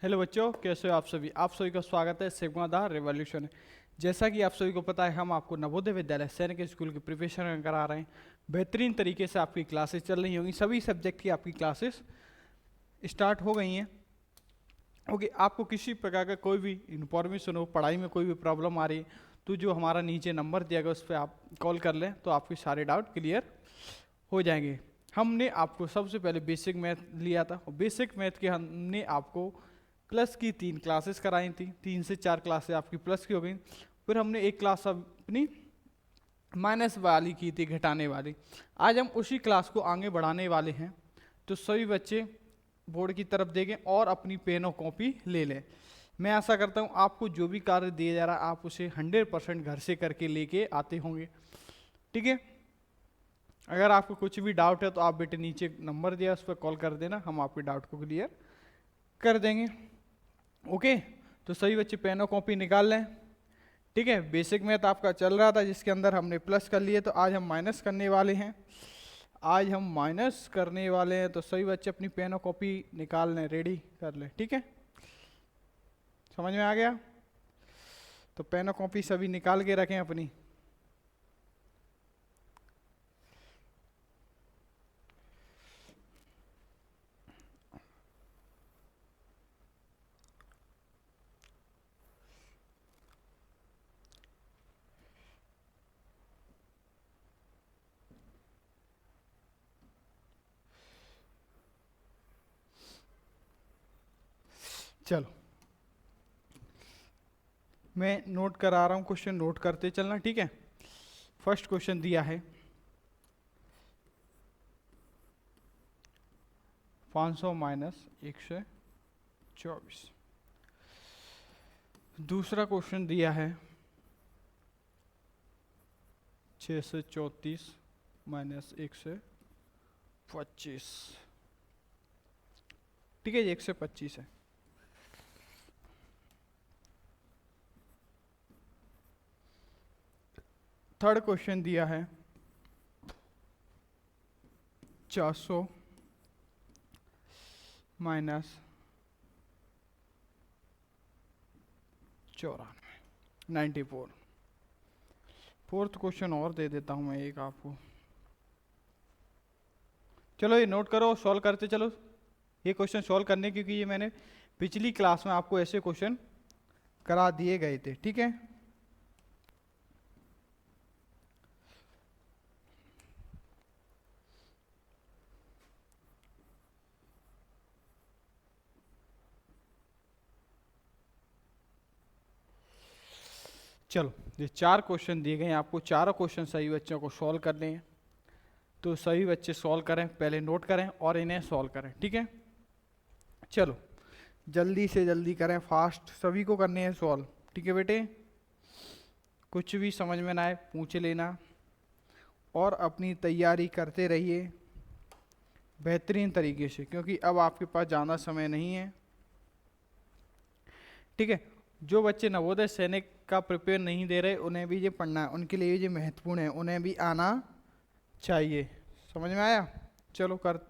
Hello बच्चों, कैसे हो आप सभी का स्वागत है सिग्मा द रिवॉल्यूशन है। जैसा कि आप सभी को पता है, हम आपको नवोदय विद्यालय सैनिक स्कूल की प्रिपरेशन करा रहे हैं। बेहतरीन तरीके से आपकी क्लासेस चल रही होंगी, सभी सब्जेक्ट की आपकी क्लासेस स्टार्ट हो गई हैं। ओके, आपको किसी प्रकार का कोई भी इंफॉर्मेशन हो, पढ़ाई में कोई भी प्रॉब्लम आ रही है, तो जो हमारा नीचे नंबर दिया गया उस पर आप कॉल कर लें तो आपके सारे डाउट क्लियर हो जाएंगे। हमने आपको सबसे पहले बेसिक मैथ लिया था और बेसिक मैथ के हमने आपको प्लस की 3 क्लासेस कराई थी। 3 से 4 क्लासेस आपकी प्लस की हो गई। फिर हमने एक क्लास अपनी माइनस वाली की थी, घटाने वाली। आज हम उसी क्लास को आगे बढ़ाने वाले हैं। तो सभी बच्चे बोर्ड की तरफ देखें और अपनी पेन और कॉपी ले लें। मैं आशा करता हूँ आपको जो भी कार्य दिया जा रहा है आप उसे 100% घर से करके लेके आते होंगे। ठीक है, अगर आपको कुछ भी डाउट है तो आप बेटे नीचे नंबर दिया उस पर कॉल कर देना, हम आपके डाउट को क्लियर कर देंगे। ओके, तो सभी बच्चे पेन और कॉपी निकाल लें। ठीक है, बेसिक मैथ आपका चल रहा था जिसके अंदर हमने प्लस कर लिए, तो आज हम माइनस करने वाले हैं। तो सभी बच्चे अपनी पेन और कॉपी निकाल लें, रेडी कर लें। ठीक है, समझ में आ गया? तो पेन और कॉपी सभी निकाल के रखें अपनी। चलो, मैं नोट करा रहा हूँ, क्वेश्चन नोट करते चलना। ठीक है, फर्स्ट क्वेश्चन दिया है 500 माइनस 124। दूसरा क्वेश्चन दिया है 634 माइनस 125। ठीक है, ये 125 है। थर्ड क्वेश्चन दिया है 400 माइनस 94। फोर्थ क्वेश्चन और दे देता हूं मैं एक आपको। चलो ये नोट करो, सॉल्व करते चलो। ये क्वेश्चन सॉल्व करने क्योंकि ये मैंने पिछली क्लास में आपको ऐसे क्वेश्चन करा दिए गए थे। ठीक है, चलो ये 4 क्वेश्चन दिए गए हैं आपको, चारों क्वेश्चन सही बच्चों को सॉल्व करने हैं। तो सभी बच्चे सॉल्व करें, पहले नोट करें और इन्हें सॉल्व करें। ठीक है, चलो जल्दी से जल्दी करें, फास्ट सभी को करने हैं सॉल्व। ठीक है बेटे, कुछ भी समझ में ना आए पूछ लेना और अपनी तैयारी करते रहिए बेहतरीन तरीके से, क्योंकि अब आपके पास ज़्यादा समय नहीं है। ठीक है, जो बच्चे नवोदय सैनिक का प्रिपेयर नहीं दे रहे उन्हें भी ये पढ़ना है, उनके लिए ये महत्वपूर्ण है, उन्हें भी आना चाहिए। समझ में आया? चलो कर।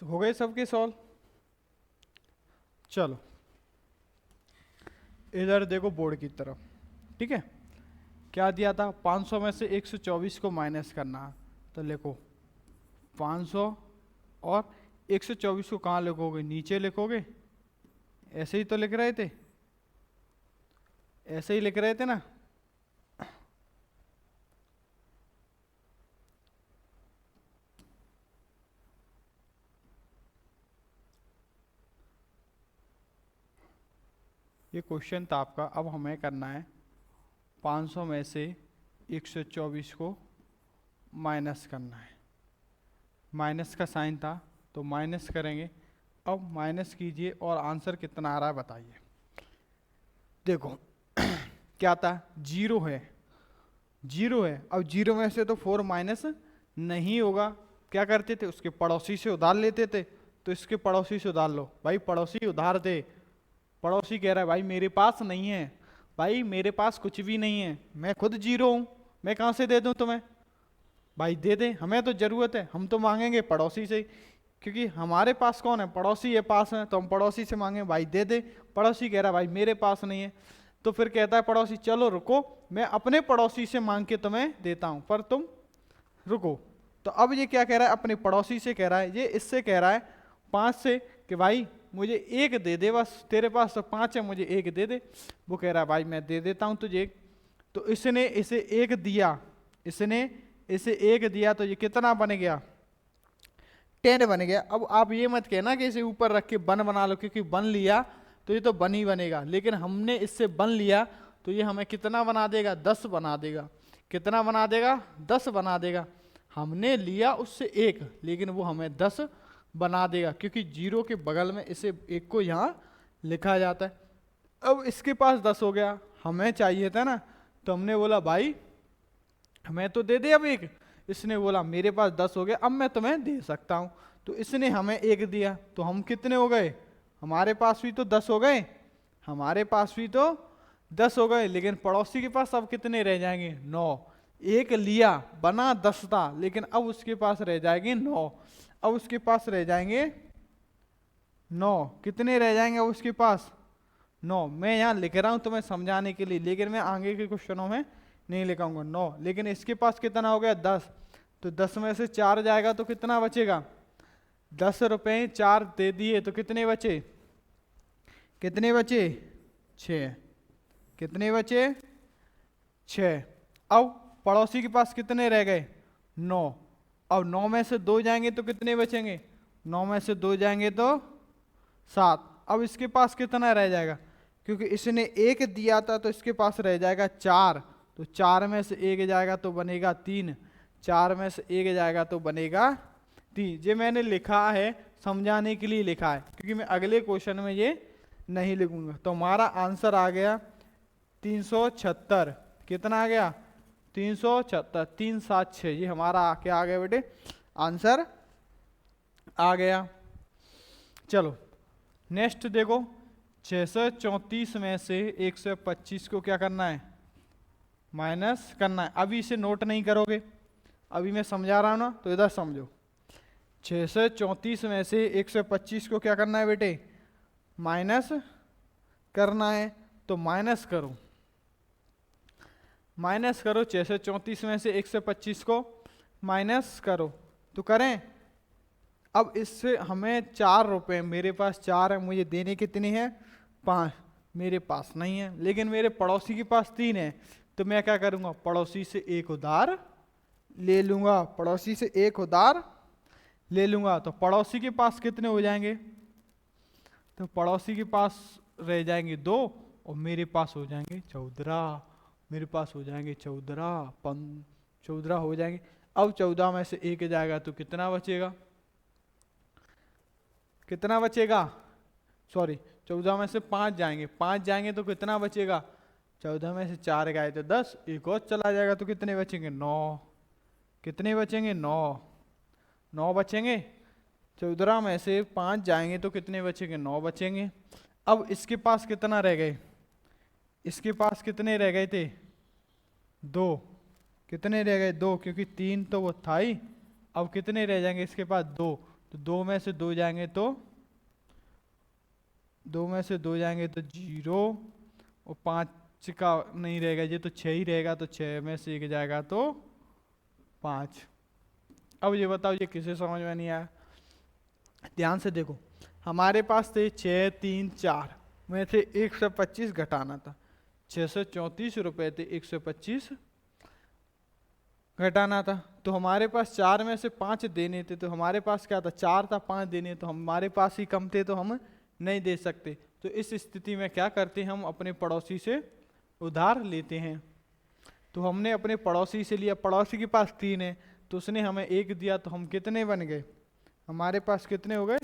हो गए सबके सॉल्व? चलो इधर देखो बोर्ड की तरफ। ठीक है, क्या दिया था? 500 में से 124 को माइनस करना है। तो लिखो 500 और 124 को कहाँ लिखोगे? नीचे लिखोगे। ऐसे ही तो लिख रहे थे, ऐसे ही लिख रहे थे ना। ये क्वेश्चन था आपका। अब हमें करना है 500 में से 124 को माइनस करना है। माइनस का साइन था तो माइनस करेंगे। अब माइनस कीजिए और आंसर कितना आ रहा है बताइए। देखो क्या था, 0 है, 0 है। अब 0 में से तो 4 माइनस नहीं होगा। क्या करते थे, उसके पड़ोसी से उधार लेते थे। तो इसके पड़ोसी से उधार लो। भाई पड़ोसी उधार दे, पड़ोसी कह रहा है भाई मेरे पास नहीं है, भाई मेरे पास कुछ भी नहीं है, मैं खुद 0 हूं, मैं कहां से दे दूं तुम्हें। भाई दे दे, हमें तो जरूरत है, हम तो मांगेंगे पड़ोसी से, क्योंकि हमारे पास कौन है, पड़ोसी है पास है, तो हम पड़ोसी से मांगे भाई दे दे। पड़ोसी कह रहा है भाई मेरे पास नहीं है। तो फिर कहता है पड़ोसी चलो रुको, मैं अपने पड़ोसी से मांग के तुम्हें देता हूं, पर तुम रुको। तो अब ये क्या कह रहा है, अपने पड़ोसी से कह रहा है, ये इससे कह रहा है 5 से कि भाई मुझे 1 दे दे, बस तेरे पास तो 5 है, मुझे 1 दे दे। वो कह रहा है भाई मैं दे देता हूं तुझे 1। तो इसने इसे 1 दिया, इसने इसे 1 दिया, तो ये कितना बन गया, 10 बन गया। अब आप ये मत कहना कि इसे ऊपर रख के 1 बना लो, क्योंकि 1 लिया तो ये तो 1 ही बनेगा, लेकिन हमने इससे 1 लिया तो ये हमें कितना बना देगा, 10 बना देगा। कितना बना देगा, 10 बना देगा। हमने लिया उससे 1, लेकिन वो हमें 10 बना देगा, क्योंकि 0 के बगल में इसे 1 को यहाँ लिखा जाता है। अब इसके पास 10 हो गया, हमें चाहिए था ना, तो हमने बोला भाई हमें तो दे दे अब 1। इसने बोला मेरे पास 10 हो गया, अब मैं तुम्हें दे सकता हूं। तो इसने हमें 1 दिया, तो हम कितने हो गए, हमारे पास भी तो 10 हो गए, हमारे पास भी तो 10 हो गए। लेकिन पड़ोसी के पास अब कितने रह जाएंगे, 9। 1 लिया, बना 10 था, लेकिन अब उसके पास रह जाएंगे 9। अब उसके पास रह जाएंगे 9। कितने रह जाएंगे अब उसके पास, 9। मैं यहाँ लिख रहा हूं तुम्हें समझाने के लिए, लेकिन मैं आगे के क्वेश्चनों में नहीं लिखाऊंगा 9। लेकिन इसके पास कितना हो गया, 10। तो 10 में से 4 जाएगा तो कितना बचेगा, 10 रुपए 4 दे दिए तो कितने बचे, कितने बचे, 6। कितने बचे, 6। अब पड़ोसी के पास कितने रह गए, 9। अब 9 में से 2 जाएंगे तो कितने बचेंगे, 9 में से 2 जाएंगे तो 7। अब इसके पास कितना रह जाएगा, क्योंकि इसने 1 दिया था तो इसके पास रह जाएगा 4। तो 4 में से 1 जाएगा तो बनेगा 3। 4 में से 1 जाएगा तो बनेगा 3। ये मैंने लिखा है समझाने के लिए लिखा है, क्योंकि मैं अगले क्वेश्चन में ये नहीं लिखूंगा। तो हमारा आंसर आ गया 376। कितना आ गया, 376। 3 7 6, ये हमारा क्या आ गया बेटे, आंसर आ गया। चलो नेक्स्ट देखो, 634 में से 125 को क्या करना है, माइनस करना है। अभी इसे नोट नहीं करोगे, अभी मैं समझा रहा हूं ना, तो इधर समझो। 634 में से 125 को क्या करना है बेटे, माइनस करना है। तो माइनस करो, माइनस करो 634 में से 125 को माइनस करो। तो करें, अब इससे हमें 4 रुपए, मेरे पास 4 है, मुझे देने कितने हैं, 5। मेरे पास नहीं है, लेकिन मेरे पड़ोसी के पास 3 है। तो मैं क्या करूंगा, पड़ोसी से 1 उधार ले लूंगा, पड़ोसी से 1 उधार ले लूंगा। तो पड़ोसी के पास कितने हो जाएंगे, तो पड़ोसी के पास रह जाएंगे 2, और मेरे पास हो जाएंगे 14। मेरे पास हो जाएंगे 14, 14 हो जाएंगे। अब 14 में से 1 जाएगा तो कितना बचेगा, कितना बचेगा, सॉरी 14 में से 5 जाएंगे, 5 जाएंगे तो कितना बचेगा, 14 में से 4 गए तो 10, एक और चला जाएगा तो कितने बचेंगे, 9। कितने बचेंगे, 9। 9 बचेंगे। 14 में से 5 जाएंगे तो कितने बचेंगे, 9 बचेंगे। अब इसके पास कितना रह गए, इसके पास कितने रह गए थे, 2। कितने रह गए, 2, क्योंकि 3 तो वो था ही। अब कितने रह जाएंगे इसके पास, 2। तो 2 में से 2 जाएंगे तो 2 में से 2 जाएंगे तो 0, और 5 का नहीं रहेगा, ये तो 6 ही रहेगा। तो 6 में से 1 जाएगा तो 5। अब ये बताओ ये किसे समझ में नहीं आया, ध्यान से देखो। हमारे पास थे 6 3 4, में से 125 घटाना था। 634 रुपये थे, 125 घटाना था। तो हमारे पास 4 में से 5 देने थे, तो हमारे पास क्या था, 4 था, 5 देने, तो हमारे पास ही कम थे, तो हम नहीं दे सकते। तो इस स्थिति में क्या करते हैं, हम अपने पड़ोसी से उधार लेते हैं। तो हमने अपने पड़ोसी से लिया, पड़ोसी के पास 3 है, तो उसने हमें 1 दिया, तो हम कितने बन गए, हमारे पास कितने हो गए,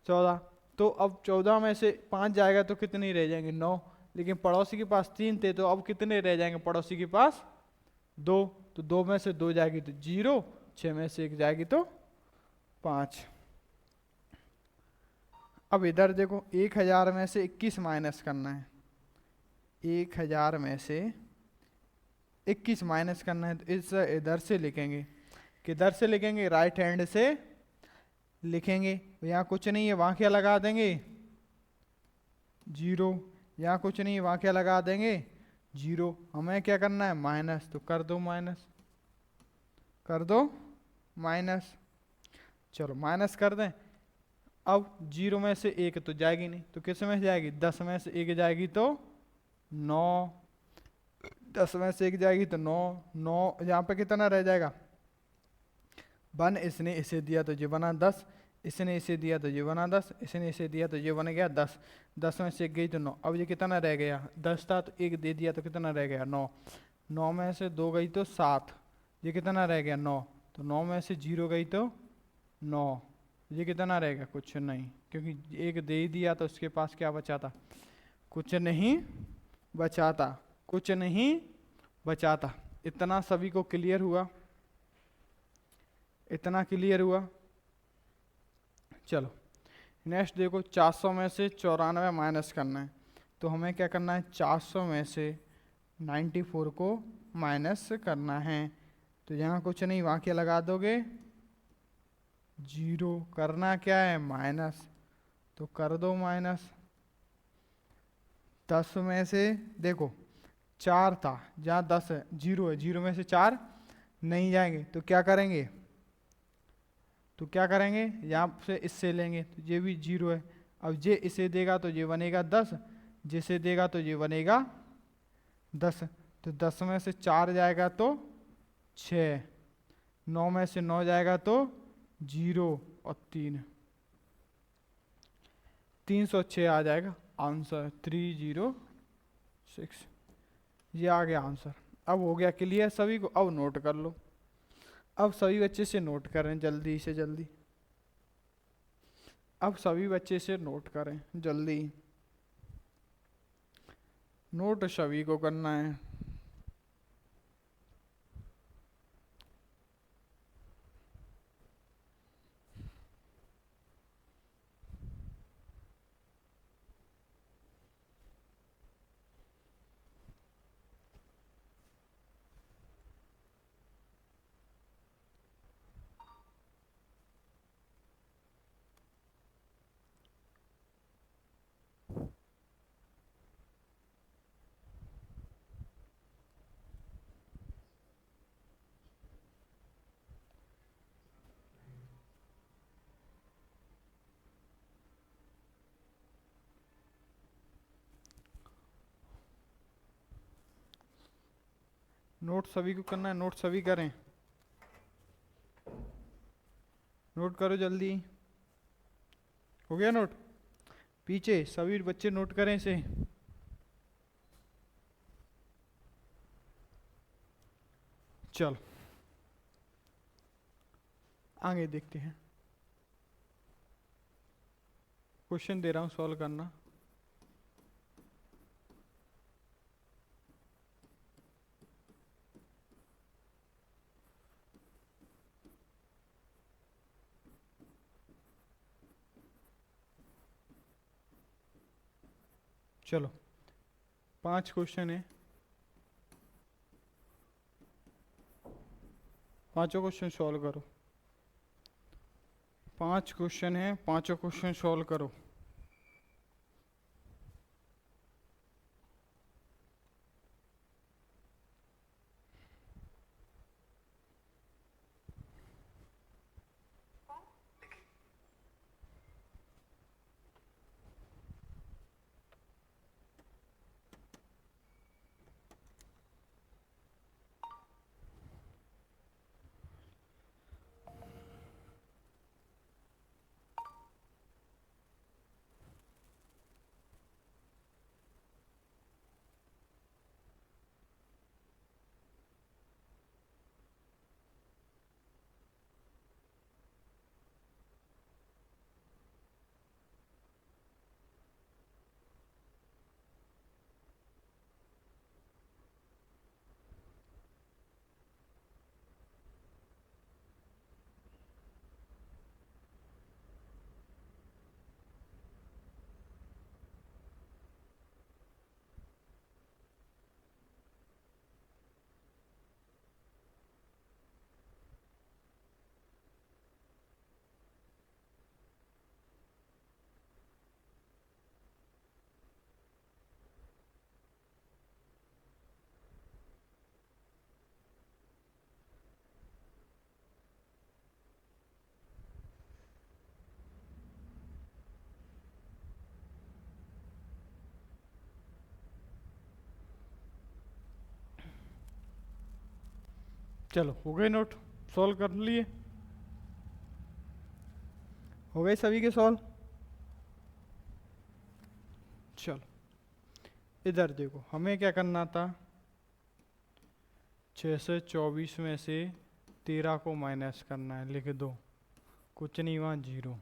14। तो अब 14 में से 5 जाएगा तो कितने रह जाएंगे, 9। लेकिन पड़ोसी के पास 3 थे, तो अब कितने रह जाएंगे पड़ोसी के पास, 2। तो 2 में से 2 जाएगी तो 0, 6 में से 1 जाएगी तो 5। अब इधर देखो, 1000 में से 21 माइनस करना है। 1000 में से 21 माइनस करना है, तो इस इधर से लिखेंगे, किधर से लिखेंगे, राइट हैंड से लिखेंगे। यहाँ कुछ नहीं है, वहाँ क्या लगा देंगे, 0। यहाँ कुछ नहीं है, वहाँ क्या लगा देंगे, 0। हमें क्या करना है, माइनस, तो कर दो माइनस, कर दो माइनस। चलो माइनस कर दें। अब 0 में से 1 तो जाएगी नहीं, तो किस में से जाएगी, 10 में से 1 जाएगी तो 9। 10 में से 1 जाएगी तो 9। 9 यहाँ पे कितना रह जाएगा, 1। इसने इसे दिया तो ये बना 10, इसने इसे दिया तो ये बना 10, इसने इसे दिया तो ये बन गया 10। 10 में से 1 गई तो 9। अब ये कितना रह गया, 10 था तो 1 दे दिया तो कितना रह गया, 9। 9 में से 2 गई तो 7, ये कितना रह गया, 9। तो 9 में से 0 गई तो 9, ये कितना रहेगा, कुछ नहीं, क्योंकि 1 दे ही दिया तो उसके पास क्या बचा था, कुछ नहीं बचा था, कुछ नहीं बचा था। इतना सभी को क्लियर हुआ, इतना क्लियर हुआ। चलो नेक्स्ट देखो, 400 में से 94 माइनस करना है। तो हमें क्या करना है, 400 में से 94 को माइनस करना है। तो यहाँ कुछ नहीं, वहाँ क्या लगा दोगे, 0। करना क्या है, माइनस, तो कर दो माइनस। 10 में से देखो 4 था, जहाँ 10 है, 0 है, 0 में से 4 नहीं जाएंगे, तो क्या करेंगे, तो क्या करेंगे, यहाँ से इससे लेंगे, तो ये भी 0 है। अब ये इसे देगा तो ये बनेगा 10, जिसे देगा तो ये बनेगा 10। तो 10 में से 4 जाएगा तो 6, 9 में से 9 जाएगा तो 0 और 3, 306 आ जाएगा आंसर, 306। ये आ गया आंसर। अब हो गया क्लियर सभी को, अब नोट कर लो। अब सभी बच्चे से नोट करें जल्दी से जल्दी, अब सभी बच्चे से नोट करें जल्दी, नोट सभी को करना है। नोट सभी को करना है, नोट सभी करें, नोट करो जल्दी। हो गया नोट, पीछे सभी बच्चे नोट करें इसे। चलो आगे देखते हैं, क्वेश्चन दे रहा हूं सॉल्व करना। चलो 5 क्वेश्चन है, पांचों क्वेश्चन सॉल्व करो। 5 क्वेश्चन है, पांचों क्वेश्चन सॉल्व करो। चलो हो गए नोट, सॉल्व कर लिए, हो गए सभी के सॉल्व। चलो इधर देखो, हमें क्या करना था, 624 में से 13 को माइनस करना है, लिख दो, कुछ नहीं वहाँ 0,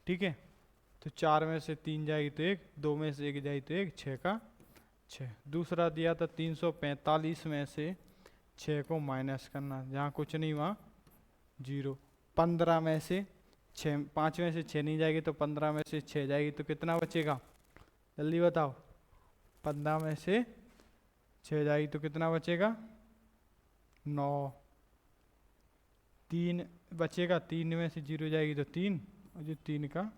ठीक है। तो 4 में से 3 जाएगी तो 1, 2 में से 1 जाएगी तो 1, 6 का 6। दूसरा दिया था 345 में से 6 को माइनस करना, जहाँ कुछ नहीं वहाँ 0। 15 में से 6, 5 में से 6 नहीं जाएगी तो 15 में से 6 जाएगी तो कितना बचेगा, जल्दी बताओ। 15 में से 6 जाएगी तो कितना बचेगा, 9। 3 बचेगा, 3 में से 0 जाएगी तो 3, और जो 3 का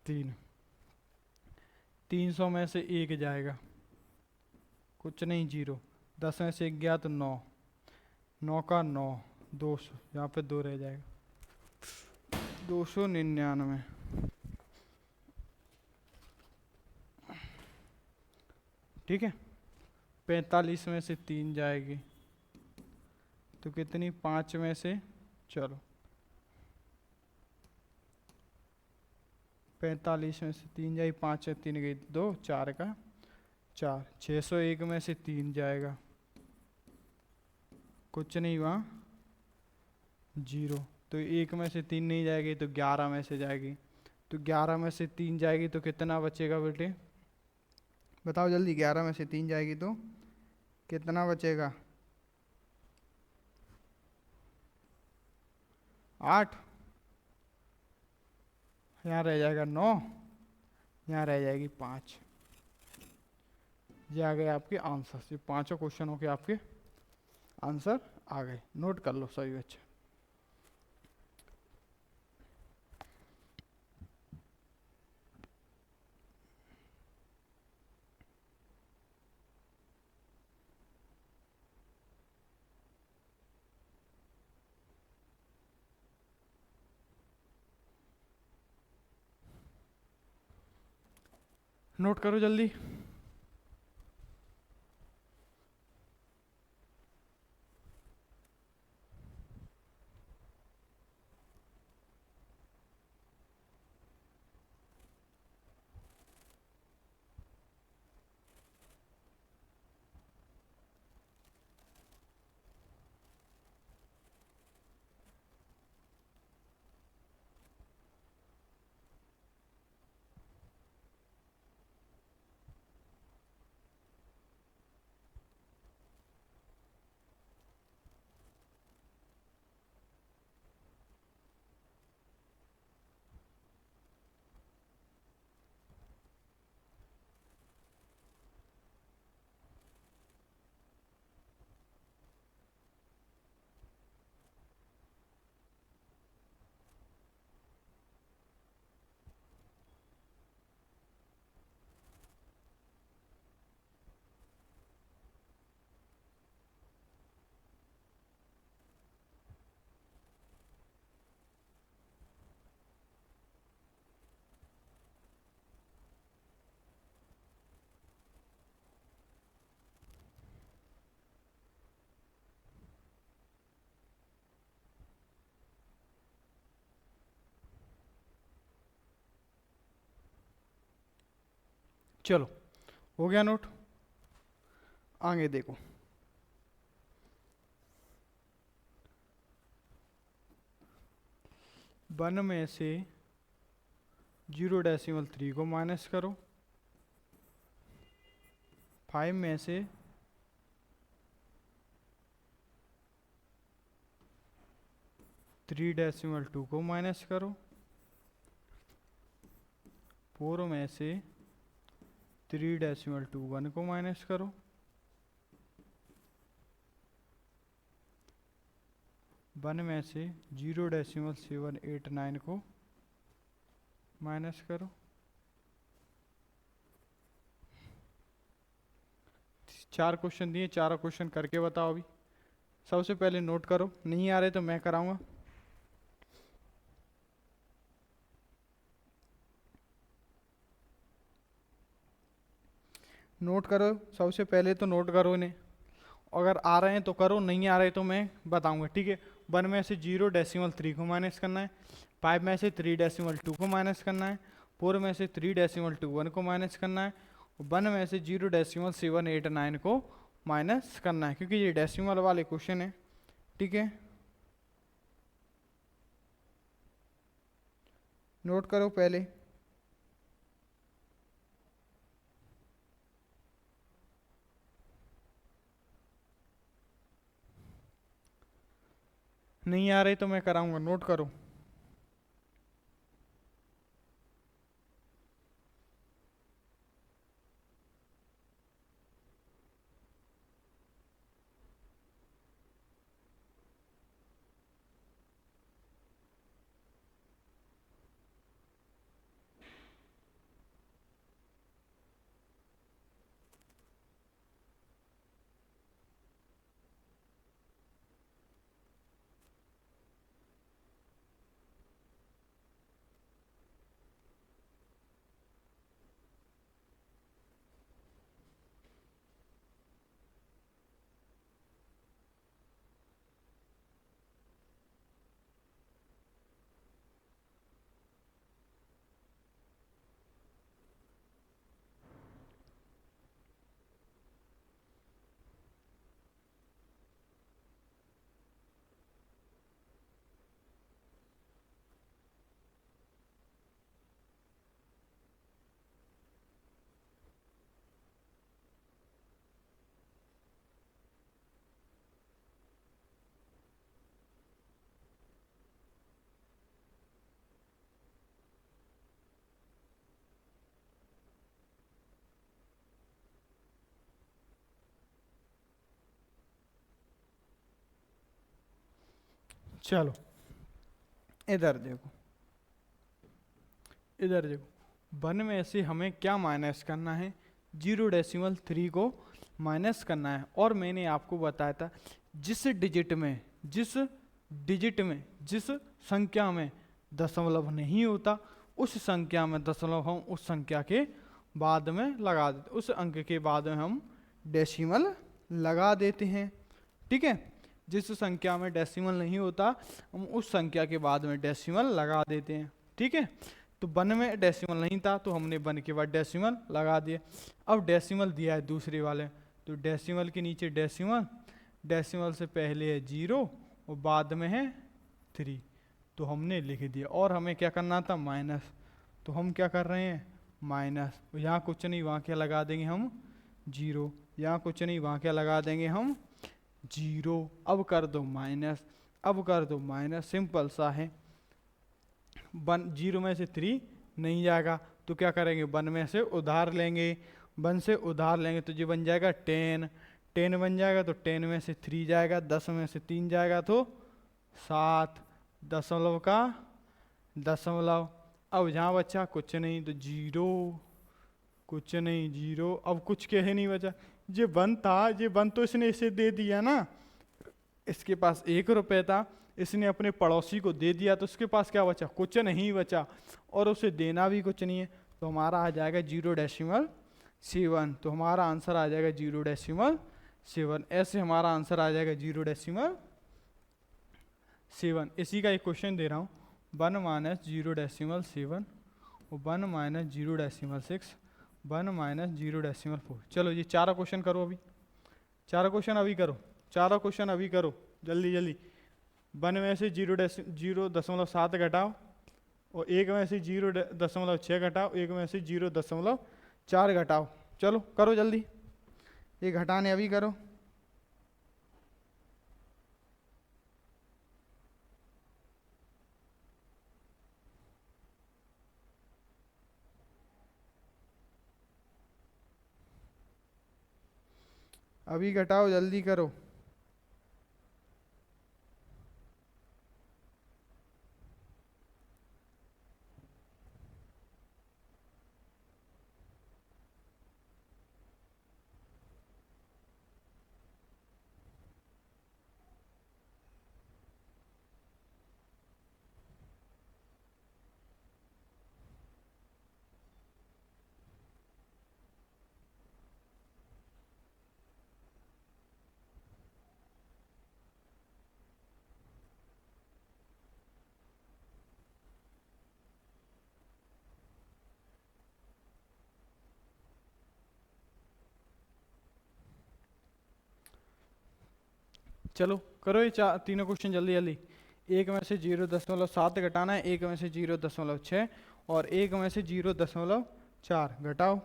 3। 300 में से 1 जाएगा, कुछ नहीं 0। 10 में से 1 गया तो 9, 9 का 9, 200, यहाँ पे 2 रह जाएगा, 299। ठीक है। 45 में से 3 जाएगी तो कितनी, 5 में से, चलो 45 में से 3 जाएगी, 5 से 3 गई 2, 4 का 4। 601 में से 3 जाएगा, कुछ नहीं वहाँ 0। तो 1 में से 3 नहीं जाएगी तो 11 में से जाएगी, तो 11 में से 3 जाएगी तो कितना बचेगा बेटे, बताओ जल्दी। 11 में से 3 जाएगी तो कितना बचेगा, 8, यहाँ रह जाएगा 9, यहाँ रह जाएगी 5। ये आ गए आपके आंसर, ये पांचों क्वेश्चनों के आपके आंसर आ गए। नोट कर लो सभी बच्चे। नोट करो जल्दी। चलो हो गया नोट, आगे देखो। वन में से 0.3 को माइनस करो, 5 में से 3.2 को माइनस करो, 4 में से 3.21 को माइनस करो, 1 में से 0.789 को माइनस करो। चार क्वेश्चन दिए, चारों क्वेश्चन करके बताओ अभी। सबसे पहले नोट करो, नहीं आ रहे तो मैं कराऊंगा। नोट करो, सबसे पहले तो नोट करो इन्हें, अगर आ रहे हैं तो करो, नहीं आ रहे तो मैं बताऊंगा, ठीक है। 1 में से 0.3 को माइनस करना है, 5 में से 3.2 को माइनस करना है, 4 में से 3.21 को माइनस करना है, और 1 में से 0.789 को माइनस करना है, क्योंकि ये डेसिमल वाले क्वेश्चन है, ठीक है। नोट करो पहले। नहीं आ रही तो मैं कराऊंगा, नोट करो। चलो इधर देखो, इधर देखो, 1 में से हमें क्या माइनस करना है, 0.3 को माइनस करना है। और मैंने आपको बताया था जिस डिजिट में, जिस डिजिट में, जिस संख्या में दशमलव नहीं होता, उस संख्या में दशमलव हम उस संख्या के बाद में लगा देते, उस अंक के बाद में हम डेसिमल लगा देते हैं, ठीक है। जिस संख्या में डेसिमल नहीं होता हम उस संख्या के बाद में डेसिमल लगा देते हैं, ठीक है। तो 1 में डेसिमल नहीं था तो हमने 1 के बाद डेसिमल लगा दिए। अब डेसिमल दिया है दूसरे वाले, तो डेसिमल के नीचे डेसिमल, डेसिमल से पहले है 0 और बाद में है 3, तो हमने लिख दिया। और हमें क्या करना था, माइनस, तो हम क्या कर रहे हैं, माइनस। यहाँ कुछ नहीं, वहाँ क्या लगा देंगे हम, 0, यहाँ कुछ नहीं, वहाँ क्या लगा देंगे हम, 0। अब कर दो माइनस, अब कर दो माइनस, सिंपल सा है। 0 में से 3 नहीं जाएगा तो क्या करेंगे, 1 में से उधार लेंगे, 1 से उधार लेंगे तो ये बन जाएगा 10, 10 बन जाएगा तो 10 में से 3 जाएगा, 10 में से 3 जाएगा तो 7, दशमलव का दशमलव। अब यहाँ बचा कुछ नहीं तो 0, कुछ नहीं 0, अब कुछ कहे नहीं बचा। ये 1 था, ये 1 तो इसने इसे दे दिया ना, इसके पास 1 रुपये था, इसने अपने पड़ोसी को दे दिया, तो उसके पास क्या बचा, कुछ नहीं बचा, और उसे देना भी कुछ नहीं है, तो हमारा आ जाएगा 0.7। तो हमारा आंसर आ जाएगा 0.7। ऐसे हमारा आंसर आ जाएगा 0.7। इसी का एक क्वेश्चन दे रहा हूँ, 1 माइनस 0.7 और 1 माइनस 0.6, 1 माइनस 0.4। चलो ये चारों क्वेश्चन करो अभी, चारों क्वेश्चन अभी करो, चारों क्वेश्चन अभी करो जल्दी जल्दी। 1 में से 0.7 घटाओ, और 1 में से 0.6 घटाओ, 1 में से 0.4 घटाओ। चलो करो जल्दी, ये घटाने अभी करो। अभी घटाओ, जल्दी करो। चलो करो ये तीनों क्वेश्चन जल्दी जल्दी। एक में से 0.7 घटाना है, एक में से 0.6 और एक में से 0.4 घटाओ।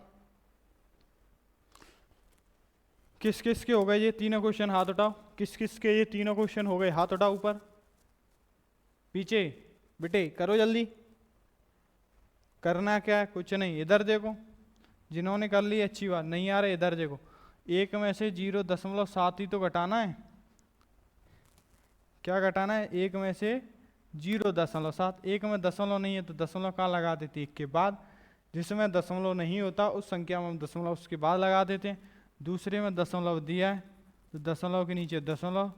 किस किस के हो गए ये तीनों क्वेश्चन, हाथ उठाओ। किस किस के ये तीनों क्वेश्चन हो गए, हाथ उठाओ ऊपर पीछे। बेटे करो जल्दी। करना क्या है, कुछ नहीं, इधर देखो। जिन्होंने कर ली अच्छी बात, नहीं आ रहे इधर देखो। एक में से 0.7 ही तो घटाना है। क्या घटाना है, एक में से 0.7। एक में दशमलव नहीं है तो दशमलव कहाँ लगा देते, एक के बाद। जिसमें दशमलव नहीं होता उस संख्या में हम दशमलव उसके बाद लगा देते हैं। दूसरे में दशमलव दिया है तो दशमलव के नीचे दशमलव,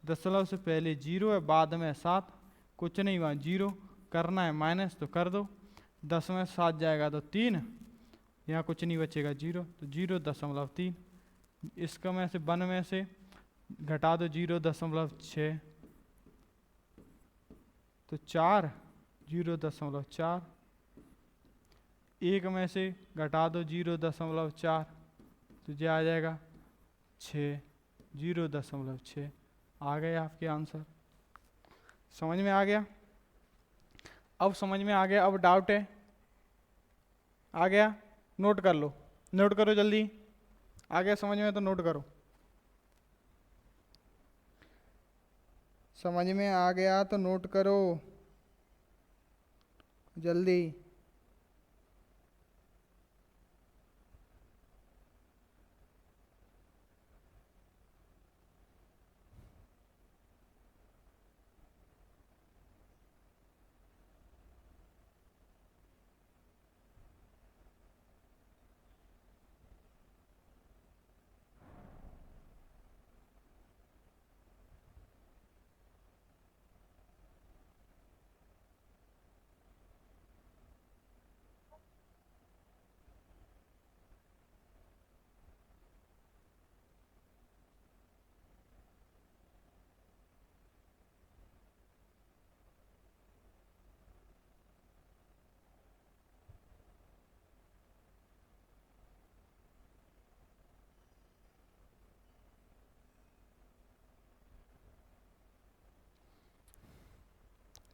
दशमलव से पहले 0 है, बाद में 7, कुछ नहीं वहाँ 0। करना है माइनस तो कर दो, 10 में 7 जाएगा तो 3, यहाँ कुछ नहीं बचेगा 0, तो 0.3। इसका में से 1 में से घटा दो 0.6 तो 4, 0.4। एक में से घटा दो 0.4 तो ये आ जाएगा 6, 0.6। आ गए आपके आंसर। समझ में आ गया? अब समझ में आ गया, अब डाउट है? आ गया? नोट कर लो, नोट करो जल्दी। आ गया समझ में तो नोट करो। समझ में आ गया तो नोट करो जल्दी।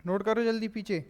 नोट करो जल्दी पीछे।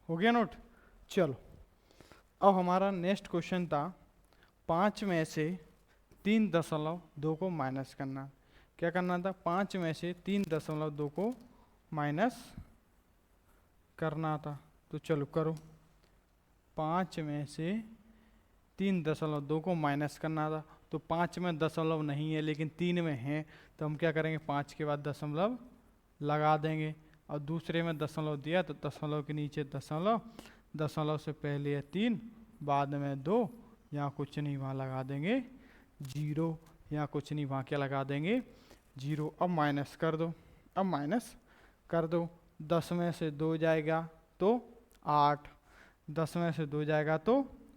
हो गया नोट? चलो अब हमारा नेक्स्ट क्वेश्चन था 5 में से 3.2 को माइनस करना। क्या करना था, 5 में से 3.2 को माइनस करना था। तो चलो करो। 5 में से 3.2 को माइनस करना था, तो 5 में दशमलव नहीं है लेकिन 3 में है, तो हम क्या करेंगे 5 के बाद दशमलव लगा देंगे। और दूसरे में दशमलव दिया तो दशमलव के नीचे दशमलव, दशमलव से पहले है 3, बाद में 2, यहाँ कुछ नहीं वहाँ लगा देंगे 0, यहाँ कुछ नहीं वहाँ क्या लगा देंगे 0। अब माइनस कर दो, अब माइनस कर दो। 10 में से 2 जाएगा तो 8, 10 में से 2 जाएगा तो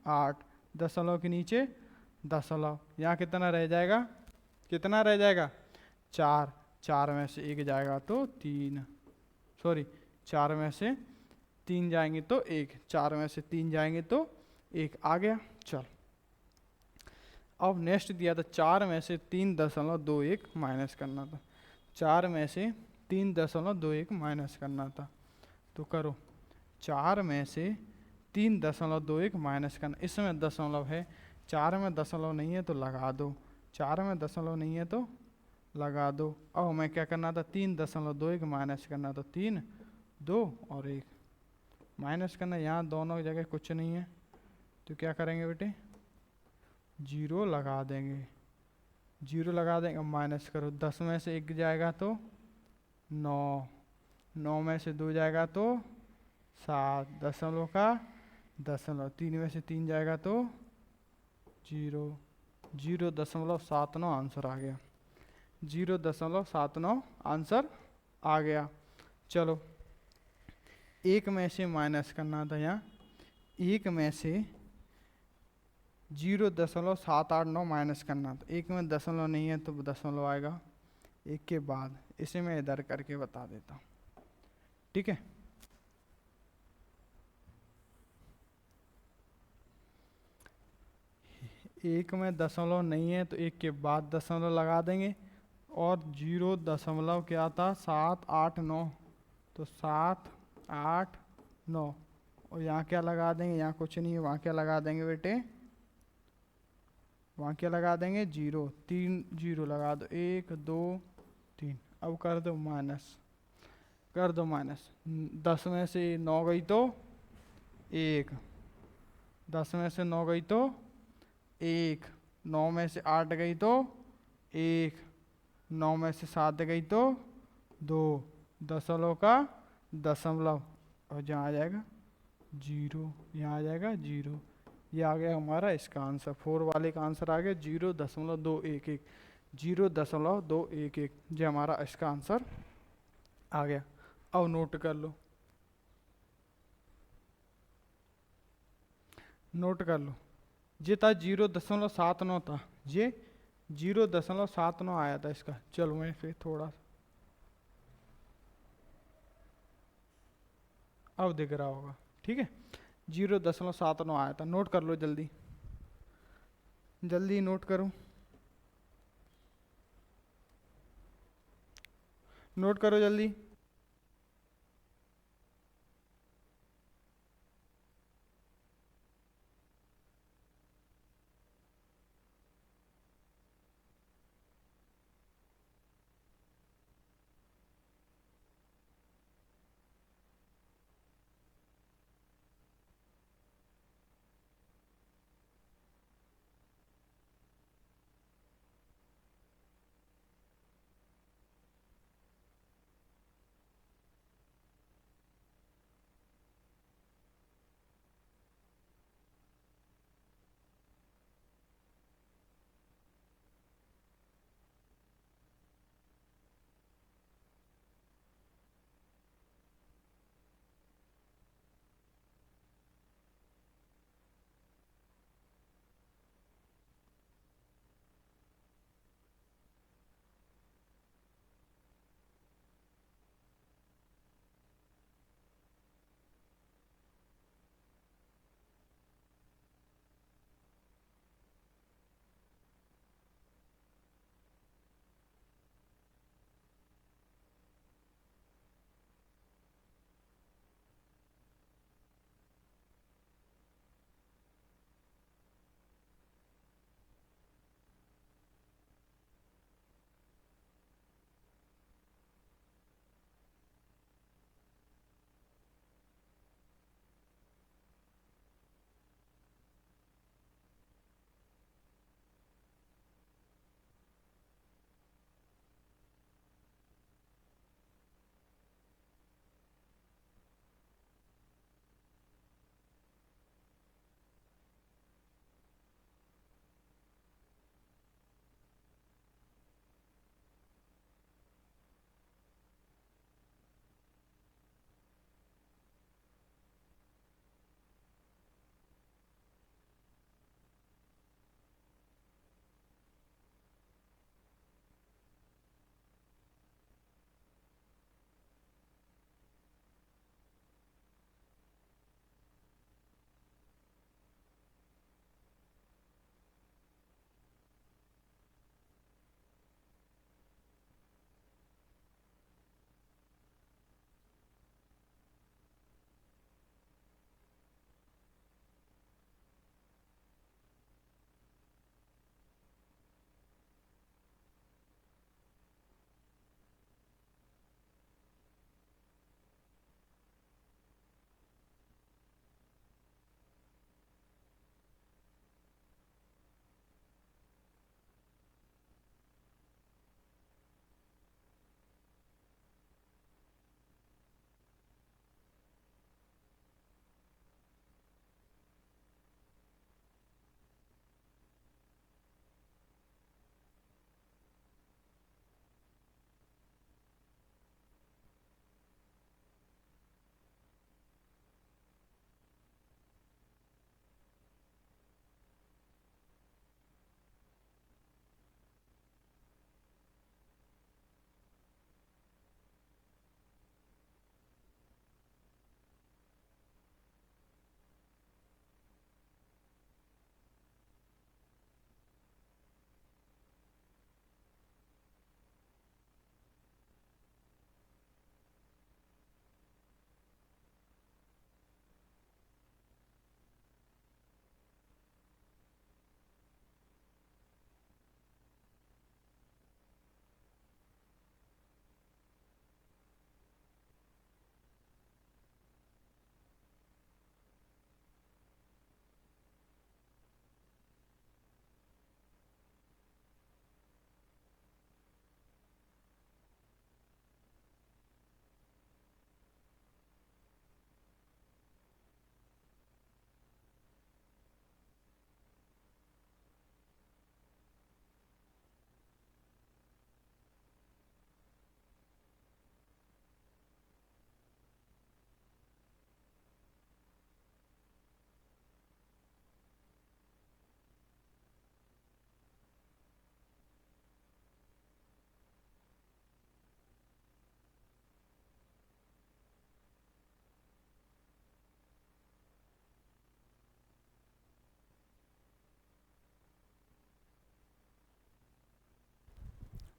8, दशमलव के नीचे दशमलव, यहाँ कितना रह जाएगा, कितना रह जाएगा 4, 4 में से 1 जाएगा तो 3, सॉरी 4 में से 3 जाएंगे तो 1, 4 में से 3 जाएंगे तो 1 आ गया। चल अब नेक्स्ट दिया था 4 में से 3.21 माइनस करना था। 4 में से 3.21 माइनस करना था, तो करो। 4 में से 3.21 माइनस करना, इसमें दशमलव है, 4 में दशमलव नहीं है तो लगा दो, 4 में दशमलव नहीं है तो लगा दो। अब हमें क्या करना था, 3.21 माइनस करना था, 3 2 और 1 माइनस करना। यहाँ दोनों जगह कुछ नहीं है तो क्या करेंगे बेटे, 0 लगा देंगे, 0 लगा देंगे। अब माइनस करो, 10 में से 1 जाएगा तो 9, 9 में से 2 जाएगा तो 7, दशमलव का दशमलव, 3 में से 3 जाएगा तो 0, 0.79 आंसर आ गया, 0.79 आंसर आ गया। चलो 1 में से माइनस करना था, यहाँ 1 में से 0.789 माइनस करना था। 1 में दशमलव नहीं है तो दशमलव आएगा 1 के बाद, इसे मैं इधर करके बता देता हूँ, ठीक है। एक में दशमलव नहीं है तो 1 के बाद दशमलव लगा देंगे, और 0 दशमलव क्या था 789, तो 789, और यहाँ क्या लगा देंगे, यहाँ कुछ नहीं है, वहाँ क्या लगा देंगे बेटे, वहाँ क्या लगा देंगे 0, 3 0 लगा दो, 1 2 3। अब कर दो माइनस, कर दो माइनस, 10 में से 9 गई तो 1, 10 में से 9 गई तो 1, 9 में से 8 गई तो 1, 9 में से 7 गई तो 2, दशमलव का दशमलव, और जहाँ आ जाएगा 0, यहाँ आ जाएगा 0। ये आ गया हमारा इसका आंसर, 4 वाले का आंसर आ गया 0.211, 0.211, ये हमारा इसका आंसर आ गया। अब नोट कर लो, नोट कर लो, ये था 0.79 था, ये 0.79 आया था इसका। चलो मैं फिर थोड़ा, अब दिख रहा होगा, ठीक है, 0.79 आया था। नोट कर लो जल्दी, जल्दी नोट करो, नोट करो जल्दी।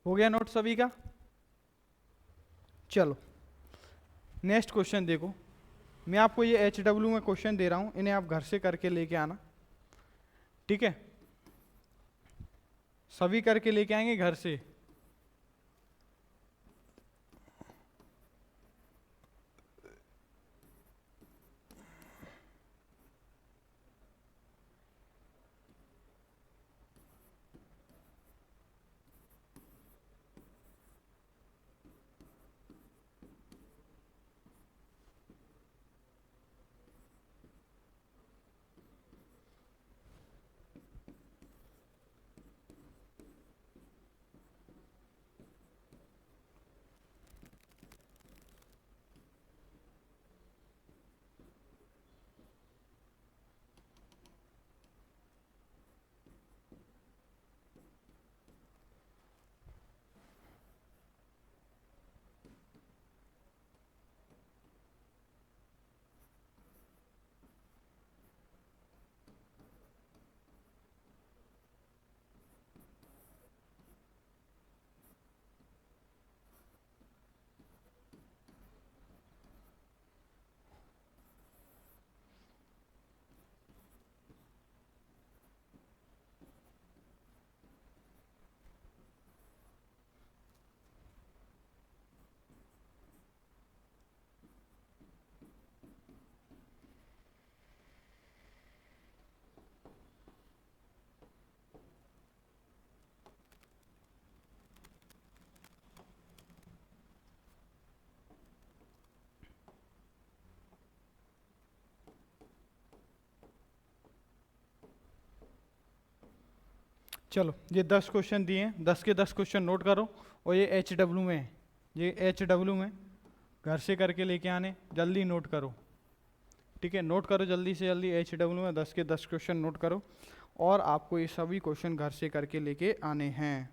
हो गया नोट सभी का? चलो नेक्स्ट क्वेश्चन देखो। मैं आपको ये HW में क्वेश्चन दे रहा हूं, इन्हें आप घर से करके लेके आना, ठीक है? सभी करके लेके आएंगे घर से। चलो ये 10 क्वेश्चन दिए हैं, 10 के 10 क्वेश्चन नोट करो। और ये HW में है, ये HW में घर से करके लेके आने, जल्दी नोट करो, ठीक है? नोट करो जल्दी से जल्दी, HW में 10 के 10 क्वेश्चन नोट करो। और आपको ये सभी क्वेश्चन घर से करके लेके आने हैं।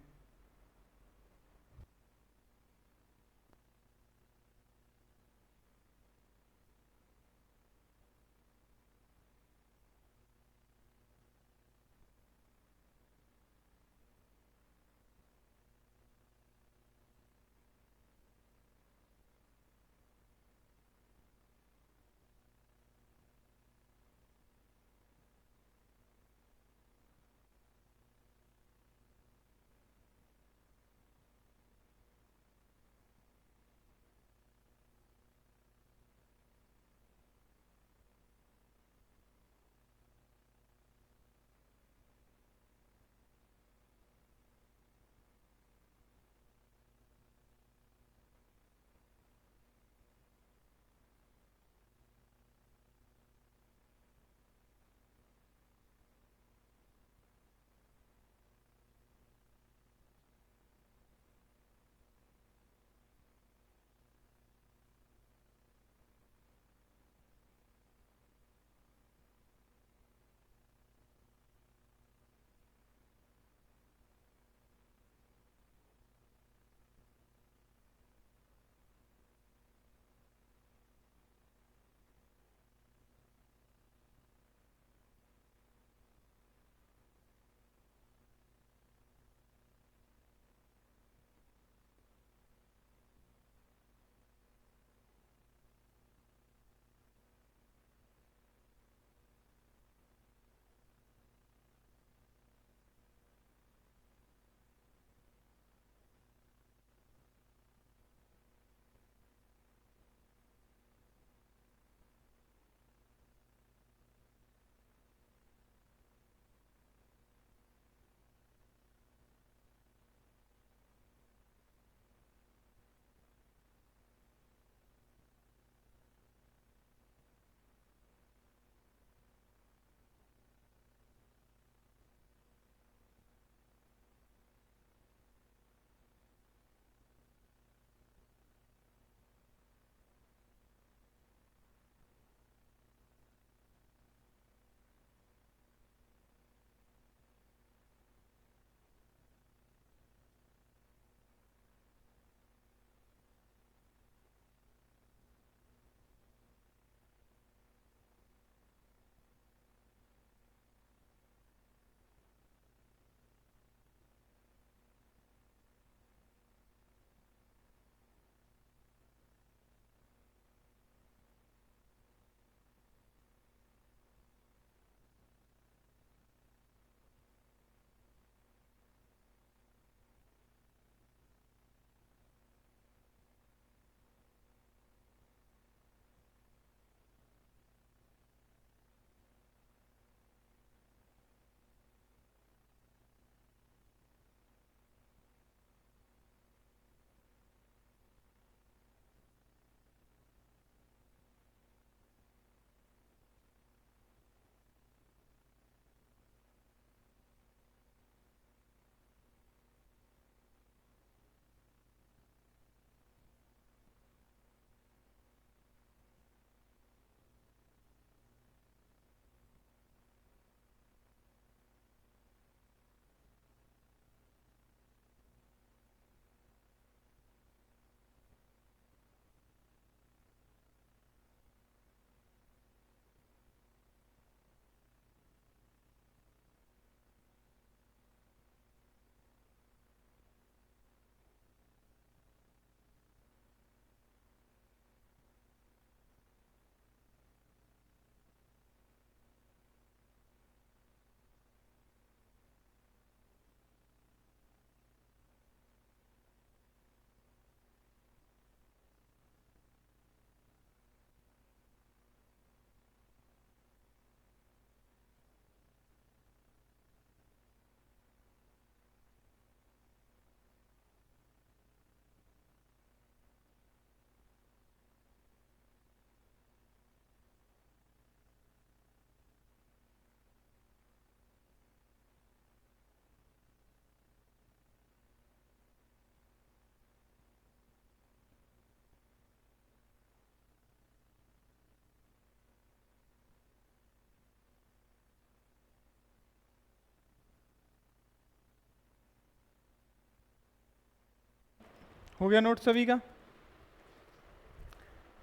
हो गया नोट सभी का?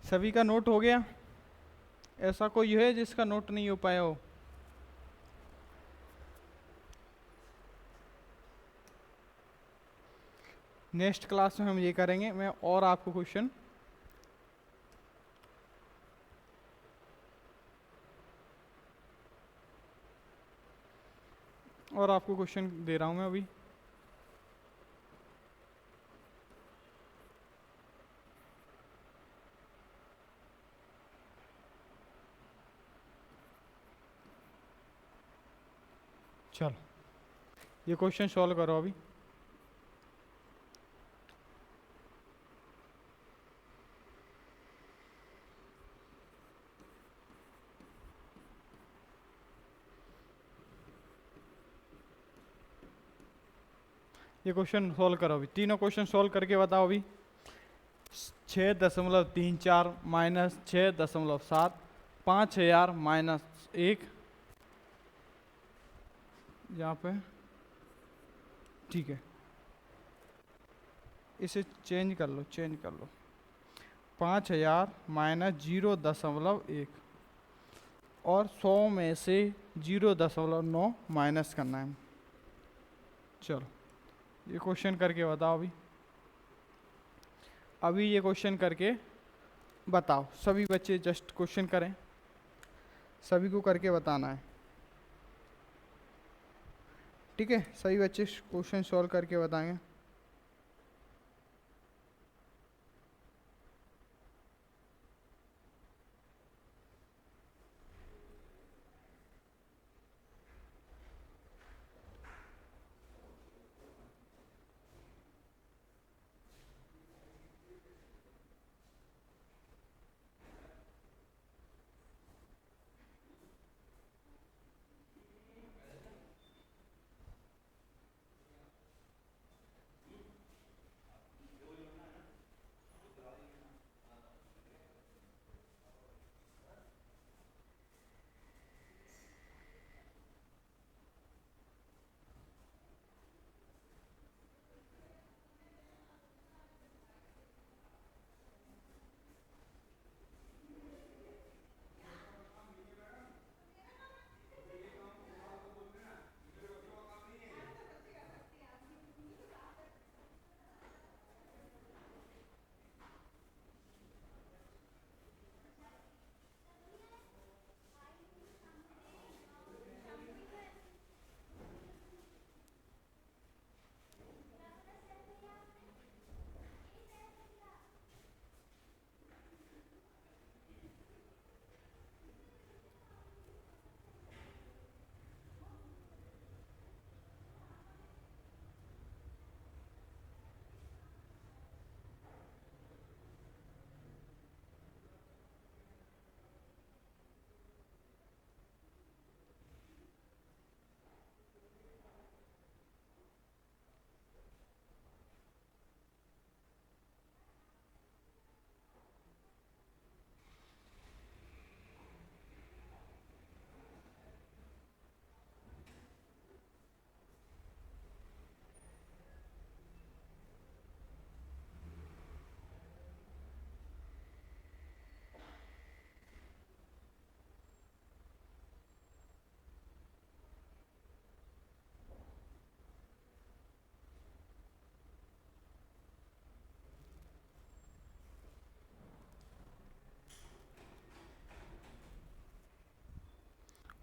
सभी का नोट हो गया? ऐसा कोई है जिसका नोट नहीं हो पाया हो? नेक्स्ट क्लास में हम ये करेंगे, मैं और आपको क्वेश्चन दे रहा हूं मैं अभी। चलो ये क्वेश्चन सॉल्व करो अभी। ये क्वेश्चन सॉल्व करो अभी, तीनों क्वेश्चन सॉल्व करके बताओ अभी। 6.34 माइनस 6.7, 5,000 माइनस 1, यहाँ पे ठीक है, इसे चेंज कर लो, 5,000 माइनस 0.1 और 100 में से 0.9 माइनस करना है। चलो ये क्वेश्चन करके बताओ अभी। अभी ये क्वेश्चन करके बताओ, सभी बच्चे जस्ट क्वेश्चन करें, सभी को करके बताना है, ठीक है? सभी बच्चे क्वेश्चन सॉल्व करके बताएंगे।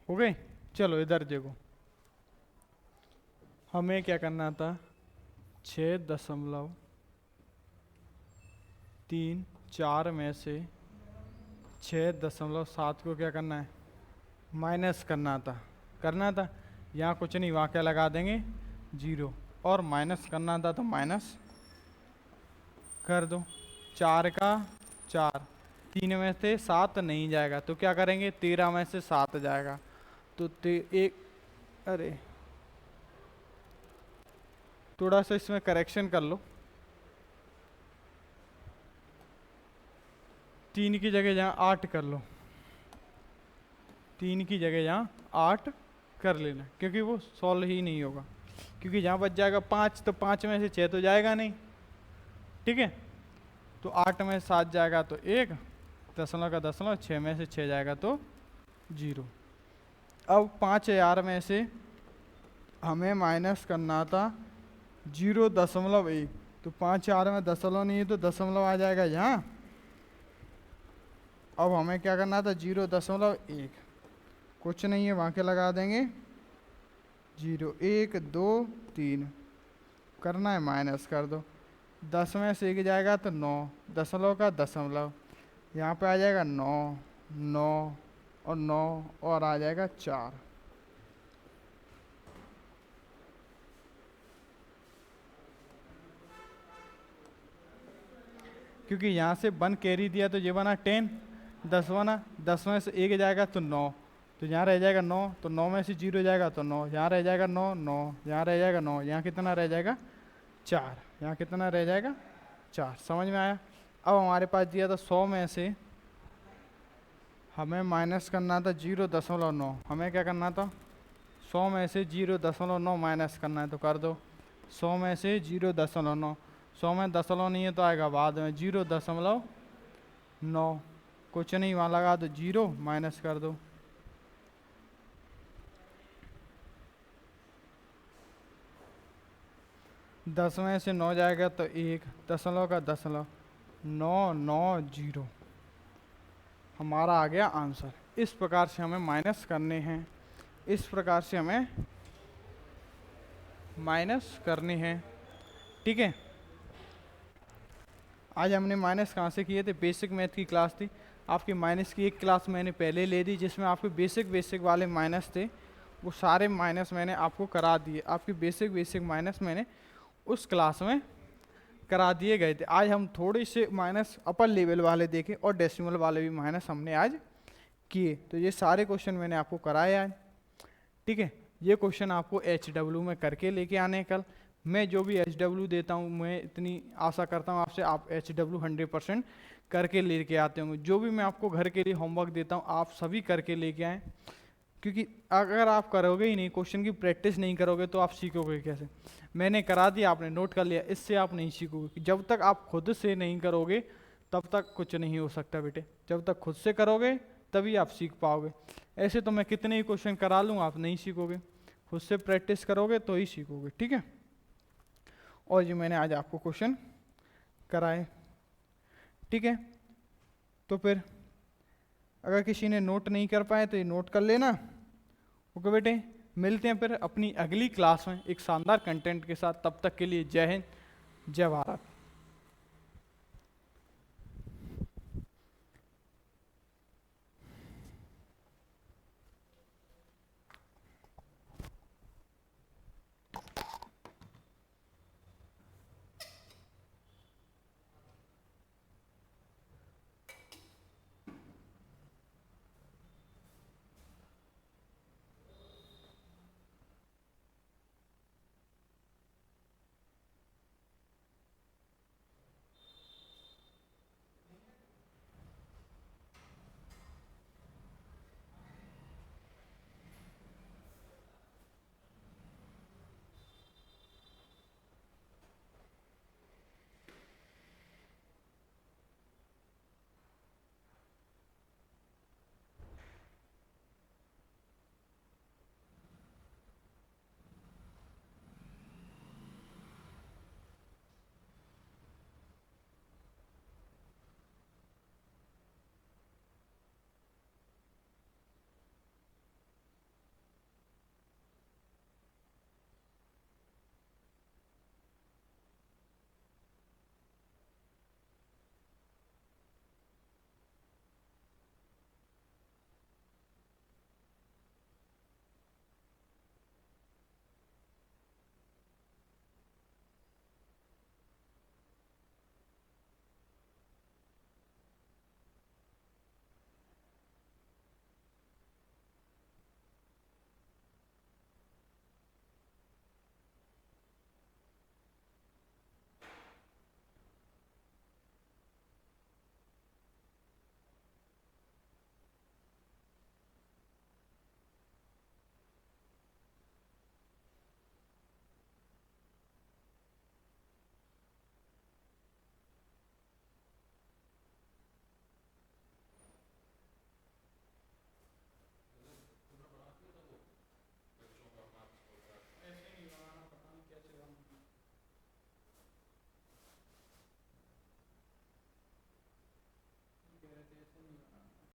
हो गए? चलो इधर देखो, हमें क्या करना था, 6.34 में से 6.7 को क्या करना है, माइनस करना था। यहाँ कुछ नहीं, वहाँ क्या लगा देंगे, 0, और माइनस करना था तो माइनस कर दो। 4 का 4, 3 में से 7 नहीं जाएगा तो क्या करेंगे, 13 में से 7 जाएगा तो एक, अरे थोड़ा सा इसमें करेक्शन कर लो, 3 की जगह यहाँ 8 कर लो, 3 की जगह यहाँ 8 कर लेना, क्योंकि वो सॉल्व ही नहीं होगा, क्योंकि यहाँ बच जाएगा 5, तो 5 में से 6 तो जाएगा नहीं, ठीक है। तो 8 में 7 जाएगा तो 1, दशमलव का दशमलव, 6 में से 6 जाएगा तो 0। अब 5000 में से हमें माइनस करना था 0.1, तो 5000 में दशमलव नहीं है तो दशमलव आ जाएगा यहाँ। अब हमें क्या करना था 0.1, कुछ नहीं है, वहाँ के लगा देंगे 0, 1, 2, 3, करना है माइनस कर दो। 10 में से 1 जाएगा तो 9, दशमलव का दशमलव, यहाँ पे आ जाएगा 9, 9 और 9 और आ जाएगा 4। क्योंकि यहाँ से 1 कैरी दिया तो ये बना 10, 10 बना, 10 में से 1 जाएगा तो 9, तो यहाँ रह जाएगा 9, तो 9 में से 0 जाएगा तो 9, यहाँ रह जाएगा 9, 9, यहाँ रह जाएगा 9, यहाँ कितना रह जाएगा 4, यहाँ कितना रह जाएगा 4। समझ में आया। अब हमारे पास दिया था 100 में से हमें माइनस करना था 0.9, हमें क्या करना था 100 में से 0.9 माइनस करना है, तो कर दो। 100 में से 0.9, 100 में दशमलव नहीं है तो आएगा बाद में 0.9, कुछ नहीं, वहाँ लगा दो 0, माइनस कर दो। दस में से 9 जाएगा तो 1, दशमलव का दशमलव, 9, 9, 0, हमारा आ गया आंसर। इस प्रकार से हमें माइनस करने हैं, इस प्रकार से हमें माइनस करने हैं। ठीक है। आज हमने माइनस कहाँ से किए थे, बेसिक मैथ की क्लास थी आपकी। माइनस की एक क्लास मैंने पहले ले दी जिसमें आपके बेसिक वाले माइनस थे, वो सारे माइनस मैंने आपको करा दिए। आपकी बेसिक माइनस मैंने उस क्लास में करा दिए गए थे। आज हम थोड़े से माइनस अपर लेवल वाले देखें और डेसिमल वाले भी माइनस हमने आज किए। तो ये सारे क्वेश्चन मैंने आपको कराए आज। ठीक है। ये क्वेश्चन आपको HW में करके लेके आने हैं कल। मैं जो भी HW देता हूँ, मैं इतनी आशा करता हूँ आपसे, आप HW 100% करके लेके आते होंगे। जो भी मैं आपको घर के लिए होमवर्क देता हूँ आप सभी करके लेके आएँ, क्योंकि अगर आप करोगे ही नहीं, क्वेश्चन की प्रैक्टिस नहीं करोगे तो आप सीखोगे कैसे। मैंने करा दिया, आपने नोट कर लिया, इससे आप नहीं सीखोगे। जब तक आप खुद से नहीं करोगे तब तक कुछ नहीं हो सकता बेटे। जब तक खुद से करोगे तभी आप सीख पाओगे। ऐसे तो मैं कितने ही क्वेश्चन करा लूँ, आप नहीं सीखोगे। खुद से प्रैक्टिस करोगे तो ही सीखोगे। ठीक है। और ये मैंने आज आपको क्वेश्चन कराए। ठीक है। तो फिर अगर किसी ने नोट नहीं कर पाए तो ये नोट कर लेना। ओके बेटे, मिलते हैं फिर अपनी अगली क्लास में एक शानदार कंटेंट के साथ। तब तक के लिए जय हिंद, जय भारत।